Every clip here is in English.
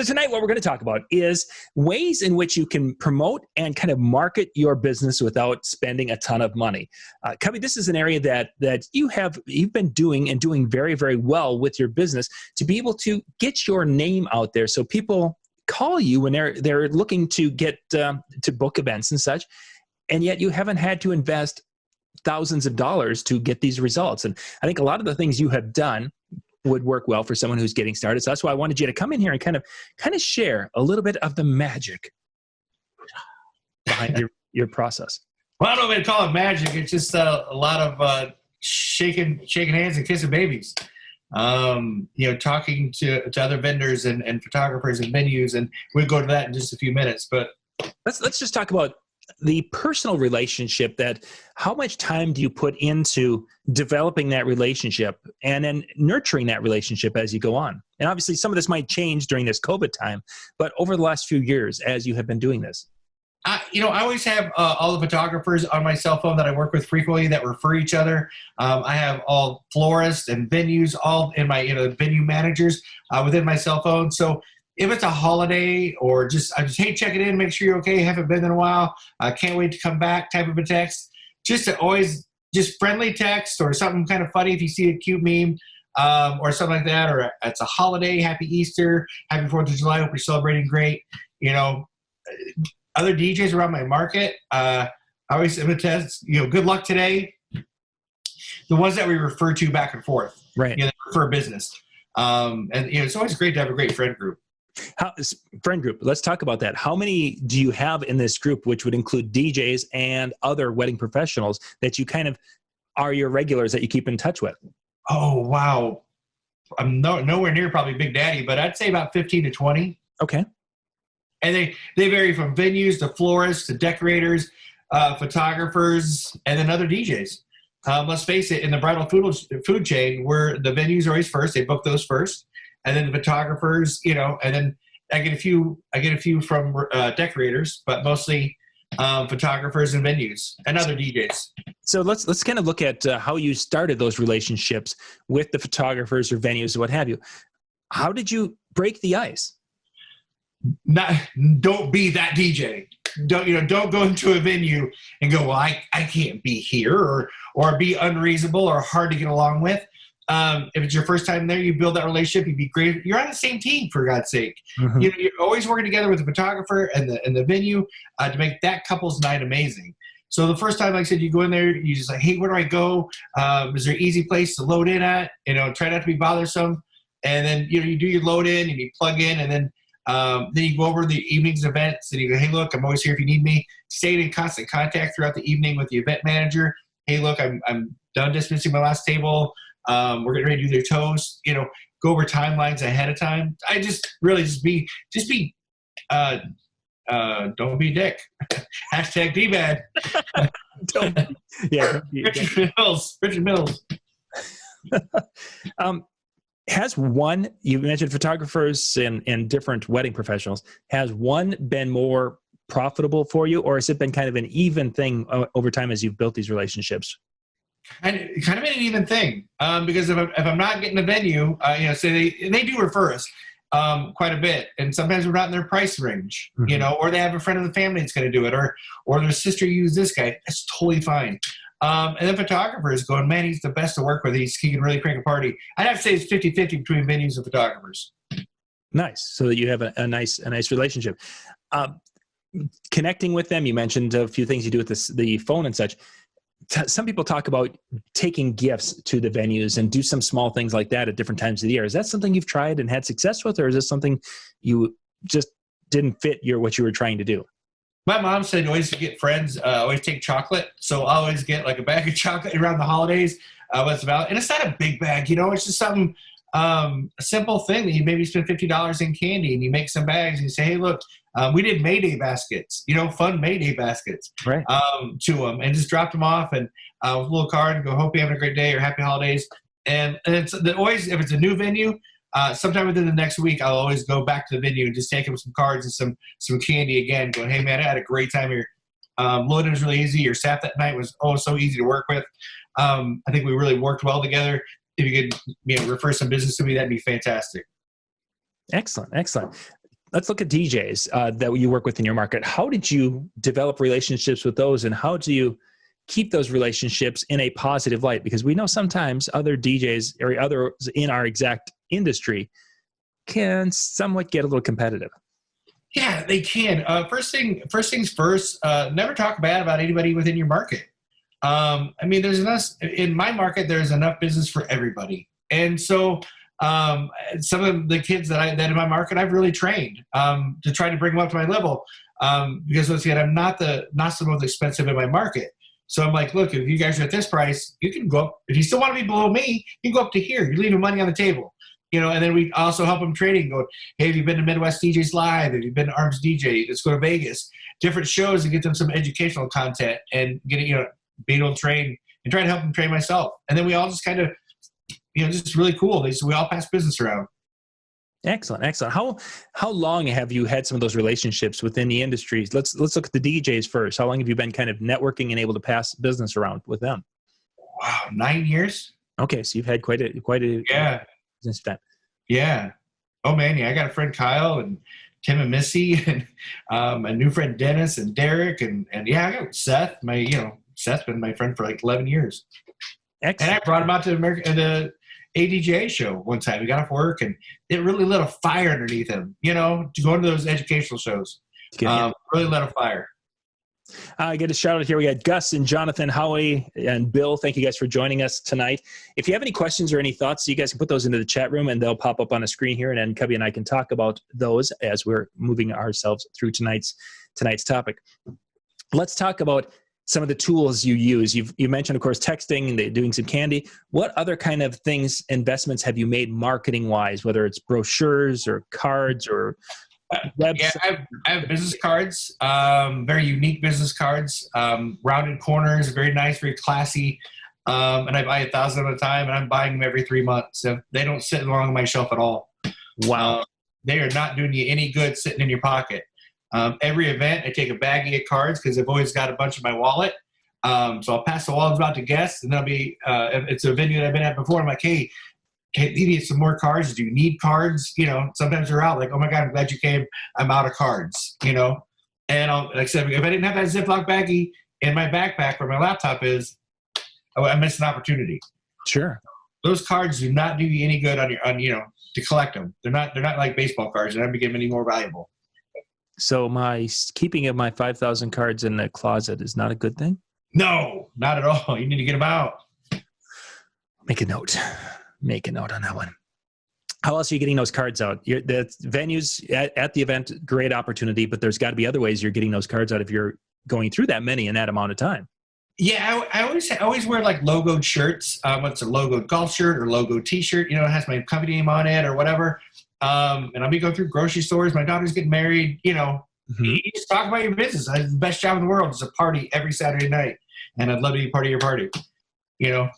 So tonight, what we're going to talk about is ways in which you can promote and kind of market your business without spending a ton of money. Cubby, this is an area that you've been doing very, very well with your business to be able to get your name out there, so people call you when they're looking to get to book events and such, and yet you haven't had to invest thousands of dollars to get these results. And I think a lot of the things you have done would work well for someone who's getting started. So that's why I wanted you to come in here and kind of share a little bit of the magic behind your process. Well, I don't know if I'd call it magic. It's just a lot of shaking hands and kissing babies. Talking to other vendors and photographers and venues, and we'll go to that in just a few minutes. But let's just talk about the personal relationship. That how much time do you put into developing that relationship and then nurturing that relationship as you go on? And obviously some of this might change during this COVID time, but over the last few years as you have been doing this. I always have all the photographers on my cell phone that I work with frequently that refer each other. I have all florists and venues all in my venue managers within my cell phone. So if it's a holiday or hey, check it in, make sure you're okay, haven't been in a while, can't wait to come back type of a text, just friendly text or something kind of funny if you see a cute meme or something like that, or it's a holiday, happy Easter, happy 4th of July, hope you're celebrating great. Other DJs around my market, I always am a test, good luck today. The ones that we refer to back and forth, right? For a business. It's always great to have a great friend group. Friend group. Let's talk about that. How many do you have in this group, which would include DJs and other wedding professionals that you kind of are your regulars that you keep in touch with? Oh, wow. I'm nowhere near probably Big Daddy, but I'd say about 15 to 20. Okay. And they vary from venues to florists to decorators, photographers, and then other DJs. Let's face it, in the bridal food chain, where the venues are always first, they book those first, and then the photographers, and then I get a few from decorators, but mostly photographers and venues and other DJs. So let's kind of look at how you started those relationships with the photographers or venues or what have you. How did you break the ice? Don't be that DJ. Don't go into a venue and go, well, I can't be here, or be unreasonable or hard to get along with. If it's your first time there, you build that relationship, you'd be great. You're on the same team, for God's sake. Mm-hmm. You're always working together with the photographer and the venue to make that couple's night amazing. So the first time, like I said, you go in there, you just like, hey, where do I go? Is there an easy place to load in at? Try not to be bothersome. And then, you do your load in and you plug in, and then you go over the evening's events and you go, hey, look, I'm always here if you need me. Stay in constant contact throughout the evening with the event manager. Hey, look, I'm done dispensing my last table. We're getting ready to do their toast. Go over timelines ahead of time. I just be don't be a dick. Hashtag DBAD. Richard Mills. You mentioned photographers and different wedding professionals. Has one been more profitable for you, or has it been kind of an even thing over time as you've built these relationships? Kind of an even thing, because if I'm not getting a venue, say they do refer us quite a bit, and sometimes we're not in their price range, mm-hmm. Or they have a friend of the family that's going to do it, or their sister used this guy. That's totally fine. And then photographers going, man, he's the best to work with. He can really crank a party. I'd have to say it's 50-50 between venues and photographers. Nice. So that you have a nice relationship. Connecting with them, you mentioned a few things you do with the phone and such. Some people talk about taking gifts to the venues and do some small things like that at different times of the year. Is that something you've tried and had success with, or is this something you just didn't fit what you were trying to do? My mom said always get friends, always take chocolate. So I always get like a bag of chocolate around the holidays. What's about, and it's not a big bag, it's just something, a simple thing that you maybe spend $50 in candy and you make some bags and you say, hey, look, we did Mayday baskets, fun Mayday baskets, right, to them, and just dropped them off and with a little card and go, hope you're having a great day or happy holidays. And it's always, if it's a new venue, sometime within the next week, I'll always go back to the venue and just take them some cards and some candy again, going, hey, man, I had a great time here. Loading was really easy. Your staff that night was so easy to work with. I think we really worked well together. If you could refer some business to me, that'd be fantastic. Excellent. let's look at DJs that you work with in your market. How did you develop relationships with those, and how do you keep those relationships in a positive light? Because we know sometimes other DJs or others in our exact industry can somewhat get a little competitive. Yeah, they can. First things first, never talk bad about anybody within your market. I mean, there's enough in my market. There's enough business for everybody, and so some of the kids that in my market, I've really trained to try to bring them up to my level. Because once again, I'm not the most expensive in my market. So I'm like, look, if you guys are at this price, you can go up. If you still want to be below me, you can go up to here. You're leaving money on the table. And then we also help them training. Go, hey, have you been to Midwest DJs Live? Have you been to Arms DJ? Let's go to Vegas. Different shows and get them some educational content and be able to train and try to help them train myself. And then we all just kind of, just really cool. We all pass business around. Excellent. How long have you had some of those relationships within the industries? Let's look at the DJs first. How long have you been kind of networking and able to pass business around with them? Wow, 9 years. Okay, so you've had quite a yeah. Business time. Yeah. Oh man, yeah. I got a friend Kyle and Tim and Missy and a new friend Dennis and Derek and yeah, I got Seth. Seth's been my friend for like 11 years. Excellent. And I brought him out to the ADJ show one time. We got off work and it really lit a fire underneath him. To go into those educational shows, really lit a fire. I get a shout out here. We got Gus and Jonathan, Howie, and Bill. Thank you guys for joining us tonight. If you have any questions or any thoughts, you guys can put those into the chat room and they'll pop up on a screen here. And then Cubby and I can talk about those as we're moving ourselves through tonight's topic. Let's talk about some of the tools you use. You mentioned, of course, texting and doing some candy. What other kind of investments have you made marketing-wise, whether it's brochures or cards or yeah, I have business cards, very unique business cards, rounded corners, very nice, very classy. And I buy 1,000 at a time, and I'm buying them every 3 months. So they don't sit along my shelf at all. Wow. They are not doing you any good sitting in your pocket. Every event, I take a baggie of cards because I've always got a bunch in my wallet. So I'll pass the wallets out to guests, and they'll be, if it's a venue that I've been at before, I'm like, hey, you need some more cards? Do you need cards? Sometimes they're out. Like, oh my God, I'm glad you came. I'm out of cards. And like I said, if I didn't have that Ziploc baggie in my backpack where my laptop is, I missed an opportunity. Sure. Those cards do not do you any good to collect them. They're not like baseball cards. They're not become any more valuable. So my keeping of my 5,000 cards in the closet is not a good thing? No, not at all. You need to get them out. Make a note on that one. How else are you getting those cards out? The venues at the event, great opportunity, but there's got to be other ways you're getting those cards out if you're going through that many in that amount of time. Yeah, I always wear like logoed shirts. Whether it's a logoed golf shirt or logoed T-shirt, it has my company name on it or whatever. And I'll be going through grocery stores. My daughter's getting married. Mm-hmm. You just talk about your business. The best job in the world is a party every Saturday night, and I'd love to be part of your party.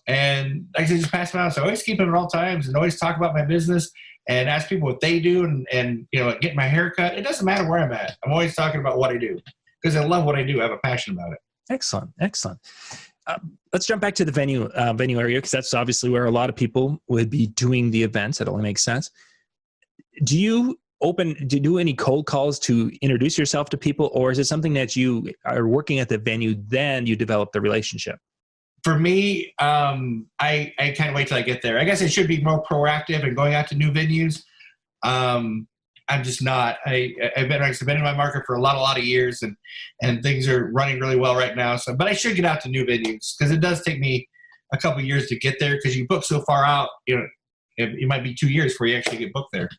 And like I said, just pass them out. So I always keep them at all times and always talk about my business and ask people what they do and get my hair cut. It doesn't matter where I'm at. I'm always talking about what I do because I love what I do. I have a passion about it. Excellent. Let's jump back to the venue area because that's obviously where a lot of people would be doing the events. That only makes sense. Do you do any cold calls to introduce yourself to people, or is it something that you are working at the venue, then you develop the relationship? For me, I kind of wait till I get there. I guess I should be more proactive and going out to new venues. I'm just not. I've been in my market for a lot of years, and things are running really well right now. So, but I should get out to new venues because it does take me a couple of years to get there because you book so far out. It might be 2 years before you actually get booked there.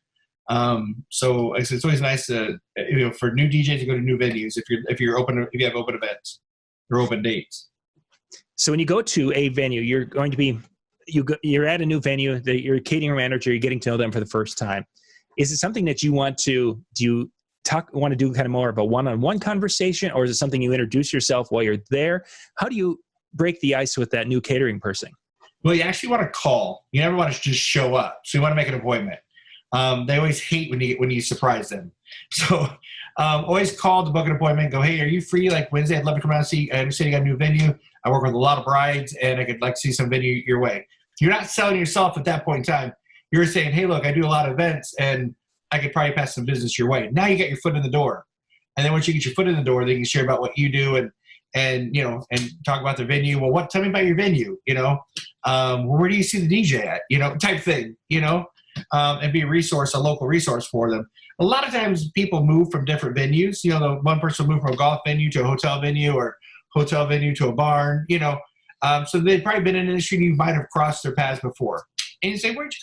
So it's always nice to for new DJs to go to new venues if you have open events or open dates. So when you go to a venue, you're going to be you're at a new venue. You're a catering manager. You're getting to know them for the first time. Is it something that you want to do kind of more of a one-on-one conversation, or is it something you introduce yourself while you're there? How do you break the ice with that new catering person? Well, you actually want to call. You never want to just show up. So you want to make an appointment. They always hate when you surprise them. So always call to book an appointment. Go, hey, are you free like Wednesday? I'd love to come out and see. I understand you got a new venue. I work with a lot of brides, and I could like see some venue your way. You're not selling yourself at that point in time. You're saying, hey, look, I do a lot of events, and I could probably pass some business your way. Now you get your foot in the door. And then once you get your foot in the door, then you can share about what you do and talk about the venue. Well, tell me about your venue, where do you see the DJ at, type thing, and be a local resource for them. A lot of times people move from different venues. The one person will move from a golf venue to a hotel venue or hotel venue to a barn, so they've probably been in an industry and you might have crossed their paths before. And you say, where'd you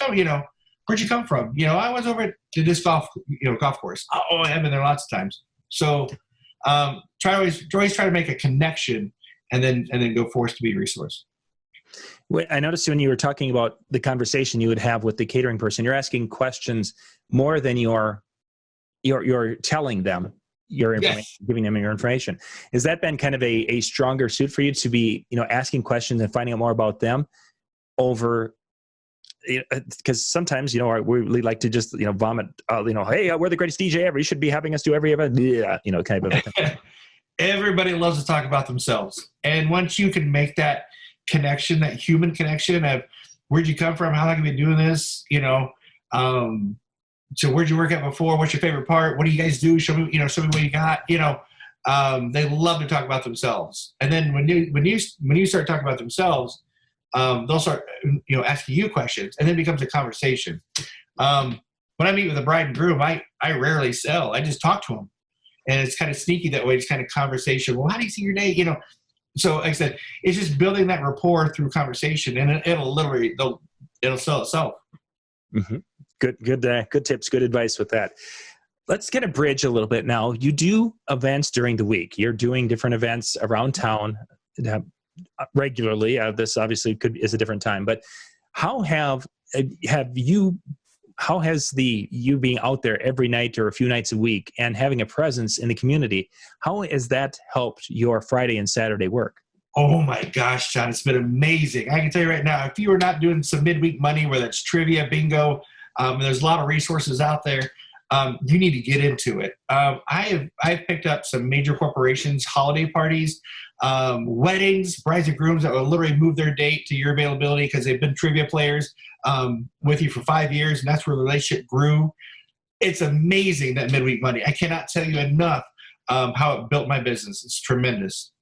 come from? I was over to this golf course. Oh, I've been there lots of times. So always try to make a connection and then go forth to be a resource. I noticed when you were talking about the conversation you would have with the catering person, you're asking questions more than you're telling them your information, yes, giving them your information. Has that been kind of a stronger suit for you to be, asking questions and finding out more about them over? Because sometimes, we really like to just, vomit, hey, we're the greatest DJ ever. You should be having us do every event. Yeah, kind of. Everybody loves to talk about themselves. And once you can make that connection, that human connection of where'd you come from? How long have you been doing this? So where'd you work at before? What's your favorite part? What do you guys do? Show me what you got. They love to talk about themselves. And then when you start talking about themselves, they'll start, asking you questions, and then it becomes a conversation. When I meet with a bride and groom, I rarely sell. I just talk to them, and it's kind of sneaky that way. It's kind of conversation. Well, how do you see your day? So like I said, it's just building that rapport through conversation, and it'll sell itself. Mm-hmm. Good tips, good advice with that. Let's get a bridge a little bit now. You do events during the week. You're doing different events around town regularly. This obviously is a different time, but how has you being out there every night or a few nights a week and having a presence in the community, how has that helped your Friday and Saturday work? Oh my gosh, John, it's been amazing. I can tell you right now, if you are not doing some midweek money, whether it's trivia, bingo, there's a lot of resources out there. You need to get into it. I've picked up some major corporations, holiday parties, weddings, brides and grooms that will literally move their date to your availability because they've been trivia players with you for 5 years, and that's where the relationship grew. It's amazing, that midweek money. I cannot tell you enough how it built my business. It's tremendous.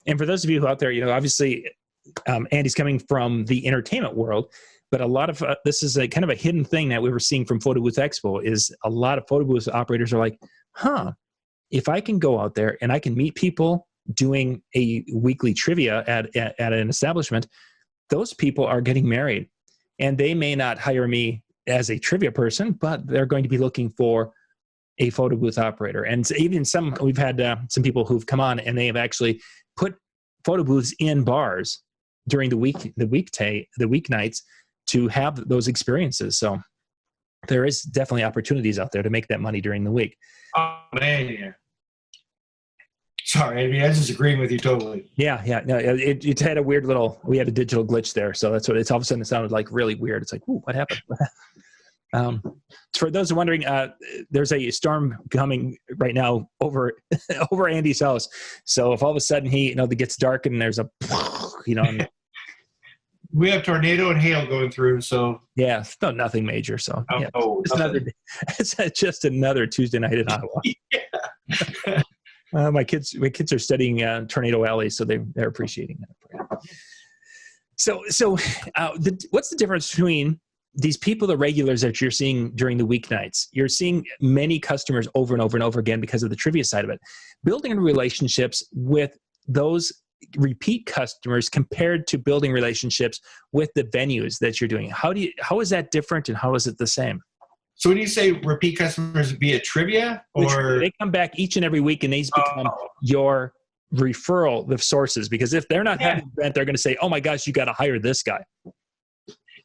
And for those of you who out there, obviously Andy's coming from the entertainment world, but a lot of this is a kind of a hidden thing that we were seeing from Photo Booth Expo is a lot of photo booth operators are like, if I can go out there and I can meet people doing a weekly trivia at an establishment, those people are getting married, and they may not hire me as a trivia person, but they're going to be looking for a photo booth operator. And even we've had some people who've come on and they have actually put photo booths in bars during the weeknights to have those experiences. So there is definitely opportunities out there to make that money during the week. Oh man, yeah. Sorry, I was just agreeing with you totally. Yeah. No, it had a weird we had a digital glitch there. So that's what all of a sudden it sounded like really weird. It's like, ooh, what happened? For those who are wondering, there's a storm coming right now over Andy's house. So if all of a sudden it gets dark and there's a, we have tornado and hail going through. So yeah, nothing major. So it's just another Tuesday night in Ottawa. Yeah. My kids are studying Tornado Alley, so they're appreciating that. So what's the difference between these people, the regulars that you're seeing during the weeknights? You're seeing many customers over and over and over again because of the trivia side of it. Building relationships with those repeat customers compared to building relationships with the venues that you're doing. How is that different, and how is it the same? So when you say repeat customers via trivia, or they come back each and every week and these become your referral of sources, because if they're not having an event, they're going to say, oh my gosh, you got to hire this guy.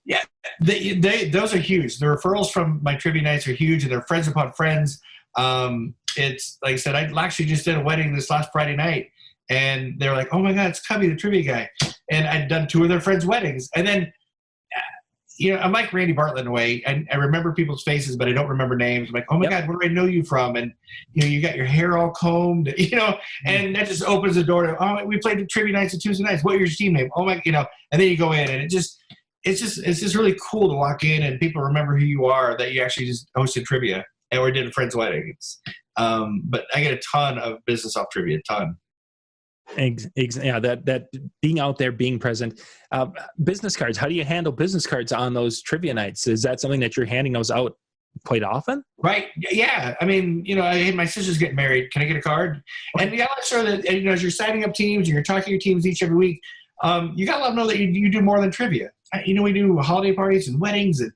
Yeah, those are huge. The referrals from my trivia nights are huge, and they're friends upon friends. It's like I said, I actually just did a wedding this last Friday night, and they're like, oh my God, it's Cubby, the trivia guy. And I'd done 2 of their friends' weddings. And then, I'm like Randy Bartlett in a way. I remember people's faces, but I don't remember names. I'm like, oh my God, where do I know you from? And, you got your hair all combed, and that just opens the door to, we played the trivia nights and Tuesday nights. What was your team name? Oh my, and then you go in, and it's just really cool to walk in and people remember who you are, that you actually just hosted trivia and we did a friend's weddings. But I get a ton of business off trivia, a ton. Yeah, that being out there, being present. Business cards. How do you handle business cards on those trivia nights? Is that something that you're handing those out quite often? Right. Yeah. I mean, hey, my sister's getting married. Can I get a card? And you got to make sure that, as you're signing up teams and you're talking to your teams each every week, you got to let them know that you do more than trivia. We do holiday parties and weddings, and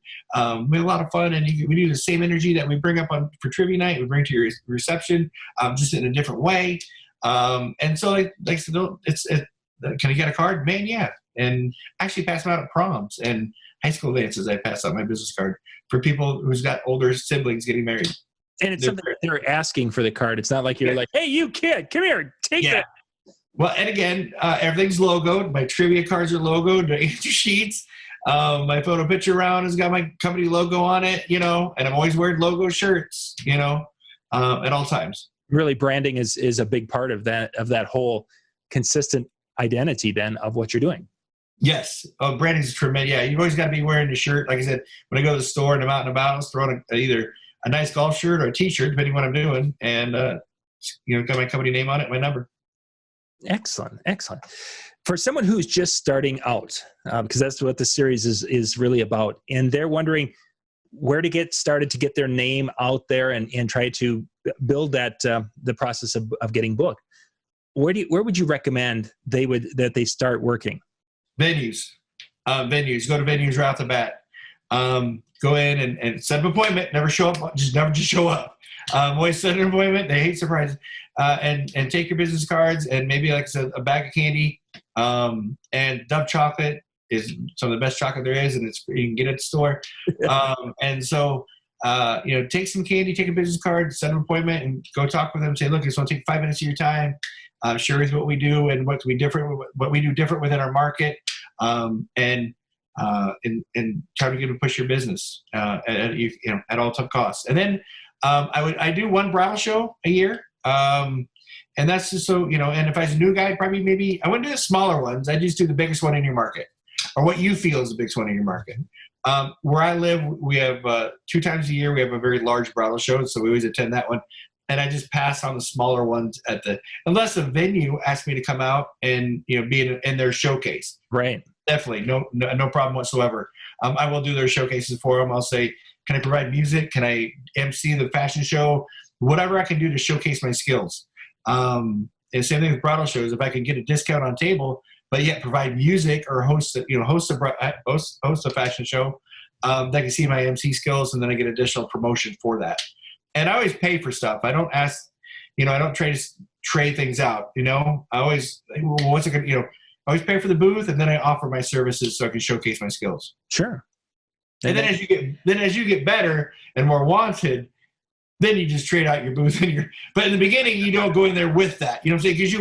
we have a lot of fun. And we do the same energy that we bring up for trivia night. We bring to your reception, just in a different way. And so, like I said, can I get a card? Man, yeah. And I actually pass them out at proms and high school dances. I pass out my business card for people who's got older siblings getting married. And it's something they're asking for the card. It's not like you're like, hey, you kid, come here, take that. Well, and again, everything's logoed. My trivia cards are logoed. The answer sheets. My photo picture round has got my company logo on it, and I'm always wearing logo shirts, at all times. Really, branding is a big part of that whole consistent identity then of what you're doing. Yes. Branding is tremendous. Yeah, you've always got to be wearing a shirt. Like I said, when I go to the store and I'm out and about, I'll throw on either a nice golf shirt or a T-shirt, depending on what I'm doing, and got my company name on it, my number. Excellent. For someone who's just starting out, because that's what the series is really about, and they're wondering where to get started to get their name out there and try to build that the process of getting booked. Where would you recommend that they start working? Venues. Go to venues right off the bat. Go in and set an appointment. Never show up. Never just show up. Always set an appointment. They hate surprises. And take your business cards and maybe, like I said, a bag of candy. And Dove chocolate is some of the best chocolate there is, and you can get it at the store. And so, take some candy, take a business card, set an appointment, and go talk with them. Say, look, it's going to take 5 minutes of your time. Share with what we do and what we do different within our market, and try to get to push your business at all tough costs. And then I do one bridal show a year. And that's just so, and if I was a new guy, probably maybe I wouldn't do the smaller ones. I just do the biggest one in your market, or what you feel is the biggest one in your market. Where I live, we have 2 times a year, we have a very large bridal show. So we always attend that one. And I just pass on the smaller ones unless a venue asks me to come out and, be in their showcase. Right. Definitely. No problem whatsoever. I will do their showcases for them. I'll say, can I provide music? Can I MC the fashion show? Whatever I can do to showcase my skills. And same thing with bridal shows. If I can get a discount on table, but yet provide music or host a fashion show, they can see my MC skills, and then I get additional promotion for that. And I always pay for stuff. I don't ask, I don't trade things out. I always, what's it going to, I always pay for the booth, and then I offer my services so I can showcase my skills. Sure. And then as you get better and more wanted, then you just trade out your booth but in the beginning you don't go in there with that. You know what I'm saying? Because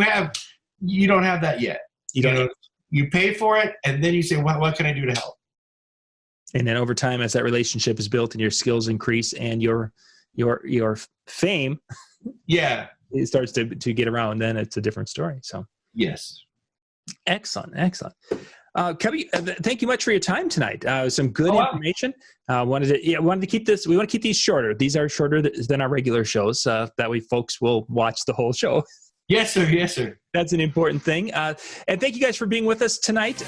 you don't have that yet. You pay for it, and then you say, what can I do to help? And then over time, as that relationship is built and your skills increase and your fame, it starts to get around, then it's a different story. So yes. Excellent. Cubby, thank you much for your time tonight. Some good information. Wanted to keep this. We want to keep these shorter. These are shorter than our regular shows. That way, folks will watch the whole show. Yes, sir. That's an important thing. And thank you guys for being with us tonight.